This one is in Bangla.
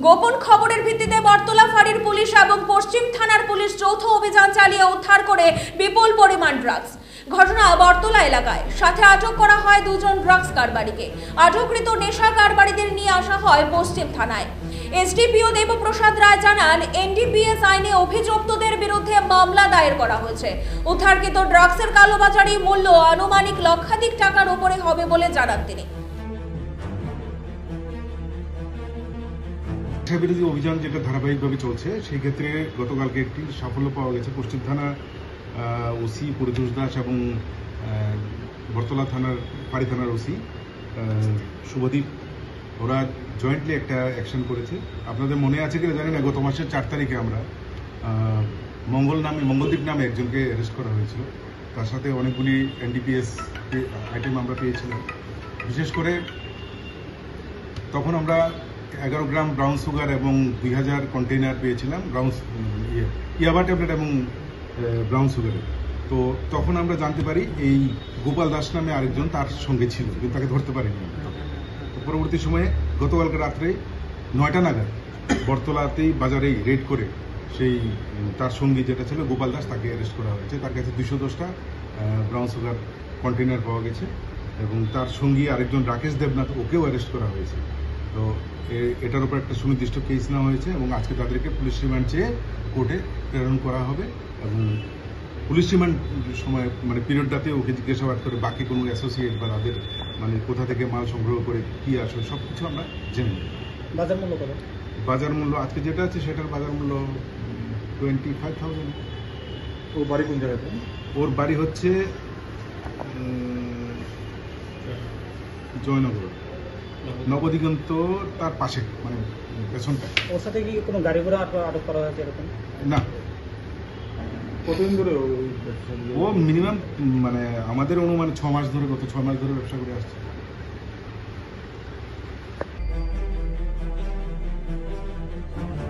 গোপন খবরের ভিত্তিতে বটতলা ফাঁড়ির পুলিশ এবং পশ্চিম থানার পুলিশ যৌথ অভিযান চালিয়ে উদ্ধার করে বিপুল পরিমাণ ড্রাগস। ঘটনা বটতলা এলাকায়। সাথে আটক করা হয় দুজন ড্রাগস কারবারিকে। আটককৃত নেশা কারবারিদের নিয়ে আসা হয় পশ্চিম থানায়। এসডিপিও দেবপ্রসাদ রায় জানান, এনডিপিএস আইনে অভিযুক্তদের বিরুদ্ধে মামলা দায়ের করা হয়েছে। উদ্ধারকৃত ড্রাগসের কালোবাজারি মূল্য আনুমানিক লক্ষাধিক টাকার উপরে হবে বলে জানান তিনি। বিরোধী অভিযান যেটা ধারাবাহিকভাবে চলছে, সেই ক্ষেত্রে গতকালকে একটি সাফল্য পাওয়া গেছে। পশ্চিম থানা ওসি পরিতোষ দাস এবং বটতলা থানার ফাঁড়ি থানার ওসি শুভদীপ, ওরা জয়েন্টলি একটা অ্যাকশন করেছে। আপনাদের মনে আছে কিনা জানি না, গত মাসের 4 তারিখে আমরা মঙ্গলদ্বীপ নামে একজনকে অ্যারেস্ট করা হয়েছিল। তার সাথে অনেকগুলি এনডিপিএস আইটেম আমরা পেয়েছিলাম। বিশেষ করে তখন আমরা 11 গ্রাম ব্রাউন সুগার এবং 2000 কন্টেইনার পেয়েছিলাম ইয়াবা ট্যাবলেট এবং ব্রাউন সুগারের। তো তখন আমরা জানতে পারি এই গোপাল দাস নামে আরেকজন তার সঙ্গে ছিল, কিন্তু তাকে ধরতে পারিনি। তো পরবর্তী সময়ে গতকালকে রাত্রে 9টা নাগাদ বটতলাতেই বাজারেই রেড করে সেই তার সঙ্গী যেটা ছিল গোপাল দাস, তাকে অ্যারেস্ট করা হয়েছে। তার কাছে 210টা ব্রাউন সুগার কন্টেইনার পাওয়া গেছে এবং তার সঙ্গী আরেকজন রাকেশ দেবনাথ, ওকেও অ্যারেস্ট করা হয়েছে। তো এটার উপর একটা সুনির্দিষ্ট কেস নেওয়া হয়েছে এবং আজকে তাদেরকে পুলিশ রিমান্ড চেয়ে কোর্টে প্রেরণ করা হবে এবং পুলিশ রিমান্ড সময় পিরিয়ডটাতে ওকে জিজ্ঞাসাবাদ করে বাকি কোনো অ্যাসোসিয়েট বা তাদের কোথা থেকে মাল সংগ্রহ করে কি আসলে সব কিছু আমরা জেনে নেব। বাজার মূল্য কত? বাজার মূল্য আজকে যেটা আছে সেটার বাজার মূল্য 25,000। ওর বাড়ি কোন জায়গাতে? ওর বাড়ি হচ্ছে জয়নগর, নবদিগন্ত তার পাশে, পেছনটা। ওর সাথে কি কোনো গাড়ি ঘোড়া আটক করা হয়েছে এরকম? না। কতদিন ধরে ও মিনিমাম আমাদের অনুমানে 6 মাস ধরে, গত 6 মাস ধরে ব্যবসা করে আসছে।